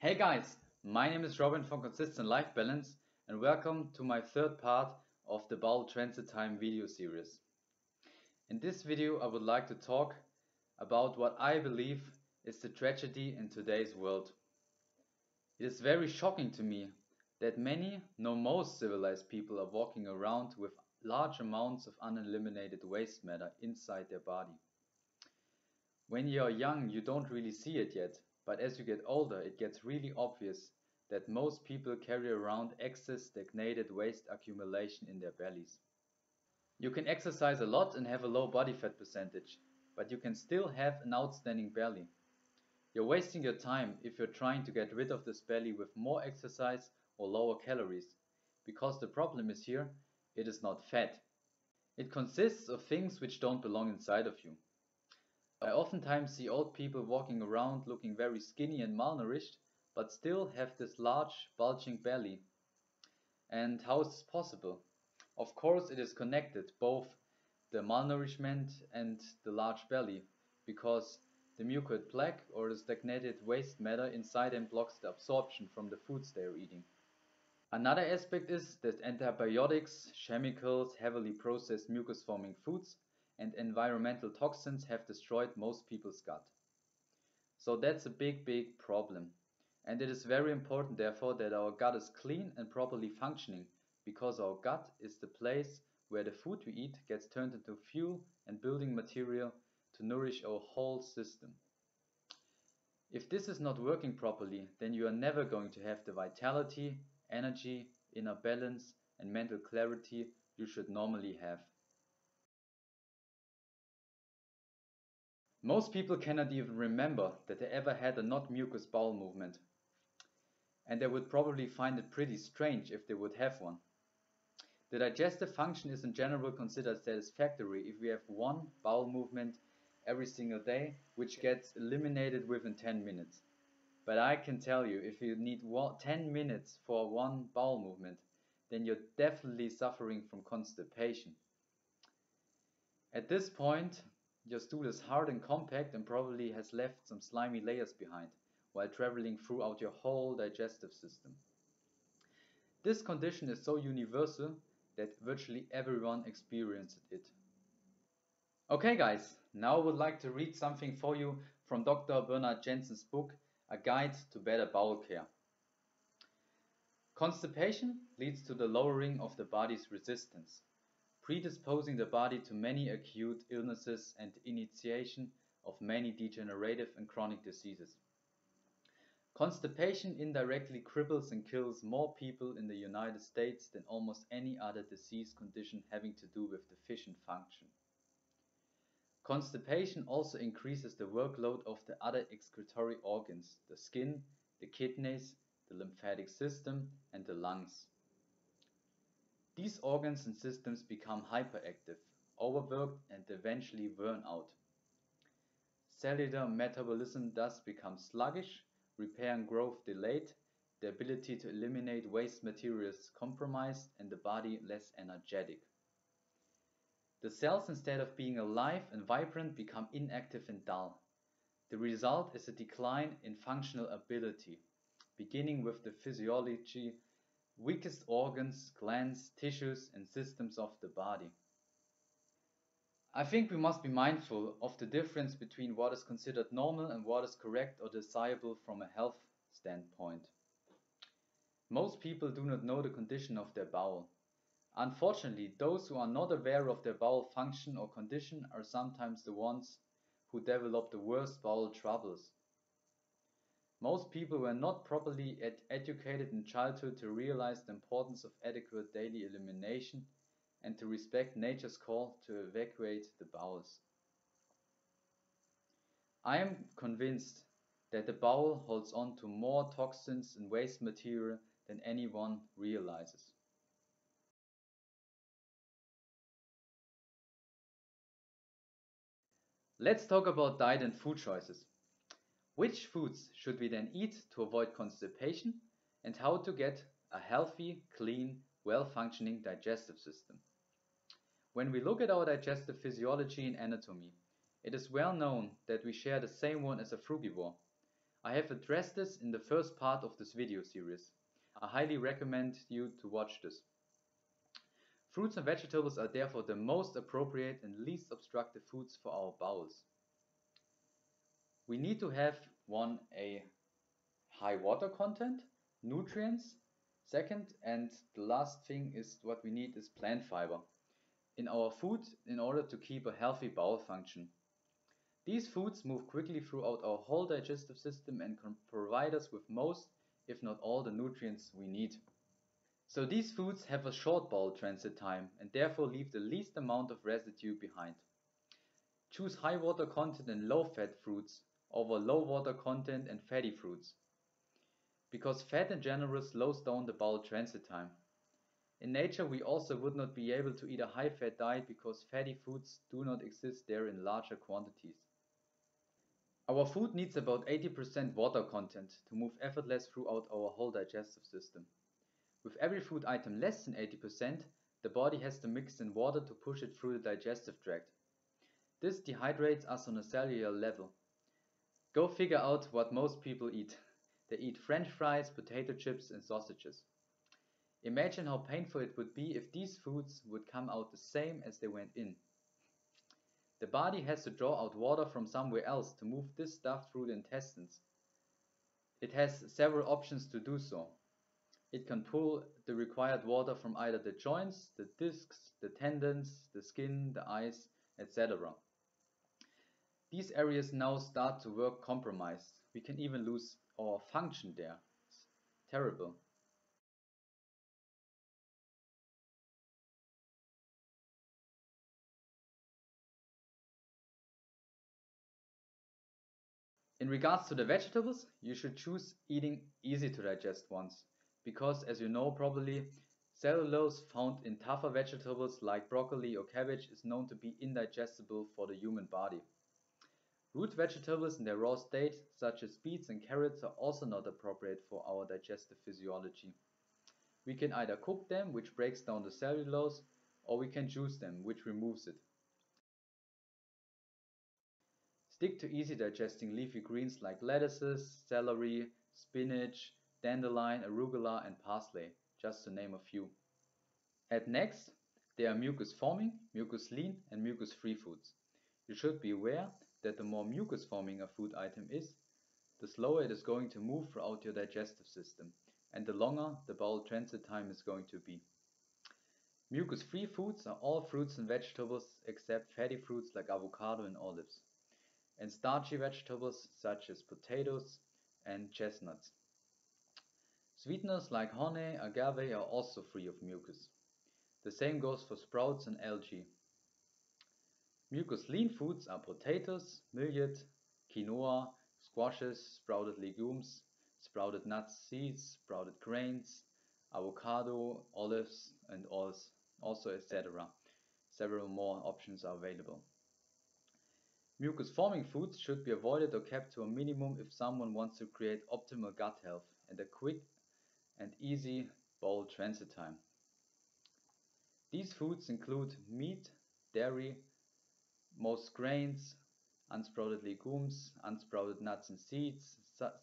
Hey guys, my name is Robin from Consistent Life Balance and welcome to my third part of the Bowel Transit Time video series. In this video I would like to talk about what I believe is the tragedy in today's world. It is very shocking to me that many, no most civilized people are walking around with large amounts of uneliminated waste matter inside their body. When you are young, you don't really see it yet, but as you get older, it gets really obvious that most people carry around excess stagnated waste accumulation in their bellies. You can exercise a lot and have a low body fat percentage, but you can still have an outstanding belly. You're wasting your time if you're trying to get rid of this belly with more exercise or lower calories, because the problem is here, it is not fat. It consists of things which don't belong inside of you. I oftentimes see old people walking around looking very skinny and malnourished, but still have this large, bulging belly. And how is this possible? Of course, it is connected, both the malnourishment and the large belly, because the mucoid plaque or the stagnated waste matter inside them blocks the absorption from the foods they are eating. Another aspect is that antibiotics, chemicals, heavily processed mucus-forming foods, and environmental toxins have destroyed most people's gut. So that's a big problem. And it is very important therefore that our gut is clean and properly functioning, because our gut is the place where the food we eat gets turned into fuel and building material to nourish our whole system. If this is not working properly, then you are never going to have the vitality, energy, inner balance, and mental clarity you should normally have. Most people cannot even remember that they ever had a not mucus bowel movement, and they would probably find it pretty strange if they would have one. The digestive function is in general considered satisfactory if we have one bowel movement every single day, which gets eliminated within 10 minutes. But I can tell you, if you need 10 minutes for one bowel movement, then you're definitely suffering from constipation. At this point, your stool is hard and compact and probably has left some slimy layers behind, while traveling throughout your whole digestive system. This condition is so universal that virtually everyone experiences it. Okay guys, now I would like to read something for you from Dr. Bernard Jensen's book, A Guide to Better Bowel Care. Constipation leads to the lowering of the body's resistance, predisposing the body to many acute illnesses and initiation of many degenerative and chronic diseases. Constipation indirectly cripples and kills more people in the United States than almost any other disease condition having to do with deficient function. Constipation also increases the workload of the other excretory organs, the skin, the kidneys, the lymphatic system, and the lungs. These organs and systems become hyperactive, overworked, and eventually burn out. Cellular metabolism thus becomes sluggish, repair and growth delayed, the ability to eliminate waste materials compromised, and the body less energetic. The cells, instead of being alive and vibrant, become inactive and dull. The result is a decline in functional ability, beginning with the physiology, weakest organs, glands, tissues, and systems of the body. I think we must be mindful of the difference between what is considered normal and what is correct or desirable from a health standpoint. Most people do not know the condition of their bowel. Unfortunately, those who are not aware of their bowel function or condition are sometimes the ones who develop the worst bowel troubles. Most people were not properly educated in childhood to realize the importance of adequate daily elimination and to respect nature's call to evacuate the bowels. I am convinced that the bowel holds on to more toxins and waste material than anyone realizes. Let's talk about diet and food choices. Which foods should we then eat to avoid constipation, and how to get a healthy, clean, well-functioning digestive system? When we look at our digestive physiology and anatomy, it is well known that we share the same one as a frugivore. I have addressed this in the first part of this video series. I highly recommend you to watch this. Fruits and vegetables are therefore the most appropriate and least obstructive foods for our bowels. We need to have a high water content, nutrients, second, and the last thing is what we need is plant fiber in our food in order to keep a healthy bowel function. These foods move quickly throughout our whole digestive system and can provide us with most, if not all, the nutrients we need. So these foods have a short bowel transit time and therefore leave the least amount of residue behind. Choose high water content and low fat fruits over low water content and fatty fruits, because fat in general slows down the bowel transit time. In nature we also would not be able to eat a high fat diet because fatty foods do not exist there in larger quantities. Our food needs about 80% water content to move effortless throughout our whole digestive system. With every food item less than 80%, the body has to mix in water to push it through the digestive tract. This dehydrates us on a cellular level. Go figure out what most people eat. They eat French fries, potato chips and sausages. Imagine how painful it would be if these foods would come out the same as they went in. The body has to draw out water from somewhere else to move this stuff through the intestines. It has several options to do so. It can pull the required water from either the joints, the discs, the tendons, the skin, the eyes, etc. These areas now start to work compromised. We can even lose our function there. It's terrible. In regards to the vegetables, you should choose eating easy to digest ones, because as you know probably, cellulose found in tougher vegetables like broccoli or cabbage is known to be indigestible for the human body. Root vegetables in their raw state, such as beets and carrots, are also not appropriate for our digestive physiology. We can either cook them, which breaks down the cellulose, or we can juice them, which removes it. Stick to easy digesting leafy greens like lettuces, celery, spinach, dandelion, arugula and parsley, just to name a few. At next, there are mucus forming, mucus lean and mucus free foods. You should be aware that the more mucus forming a food item is, the slower it is going to move throughout your digestive system, and the longer the bowel transit time is going to be. Mucus free foods are all fruits and vegetables except fatty fruits like avocado and olives, and starchy vegetables such as potatoes and chestnuts. Sweeteners like honey, agave are also free of mucus. The same goes for sprouts and algae. Mucus lean foods are potatoes, millet, quinoa, squashes, sprouted legumes, sprouted nuts, seeds, sprouted grains, avocado, olives and also etc. Several more options are available. Mucus forming foods should be avoided or kept to a minimum if someone wants to create optimal gut health and a quick and easy bowel transit time. These foods include meat, dairy, most grains, unsprouted legumes, unsprouted nuts and seeds,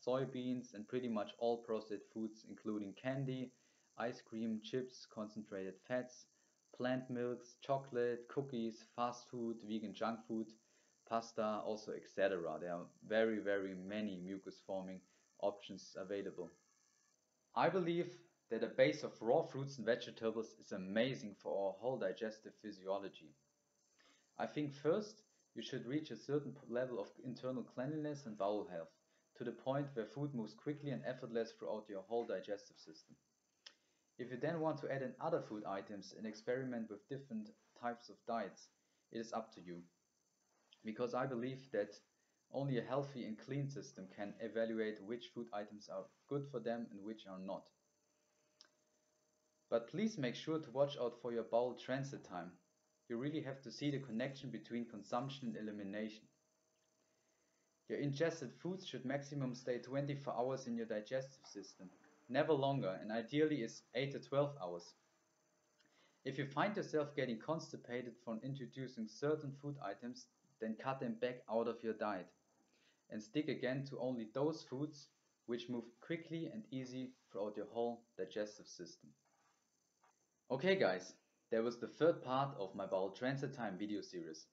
soybeans, and pretty much all processed foods including candy, ice cream, chips, concentrated fats, plant milks, chocolate, cookies, fast food, vegan junk food, pasta, also etc. There are very many mucus forming options available. I believe that a base of raw fruits and vegetables is amazing for our whole digestive physiology. I think first you should reach a certain level of internal cleanliness and bowel health, to the point where food moves quickly and effortless throughout your whole digestive system. If you then want to add in other food items and experiment with different types of diets, it is up to you. Because I believe that only a healthy and clean system can evaluate which food items are good for them and which are not. But please make sure to watch out for your bowel transit time. You really have to see the connection between consumption and elimination. Your ingested foods should maximum stay 24 hours in your digestive system, never longer, and ideally is 8 to 12 hours. If you find yourself getting constipated from introducing certain food items, then cut them back out of your diet. and stick again to only those foods which move quickly and easy throughout your whole digestive system. Okay guys, that was the third part of my Bowel Transit Time video series.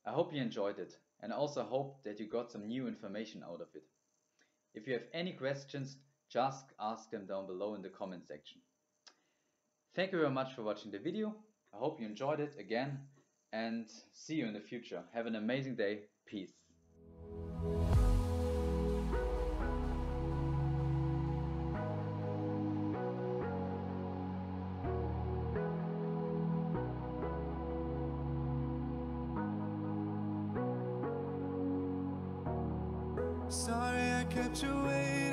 I hope you enjoyed it, and I also hope that you got some new information out of it. If you have any questions, just ask them down below in the comment section. Thank you very much for watching the video. I hope you enjoyed it again, and see you in the future. Have an amazing day. Peace. Sorry I kept you waiting.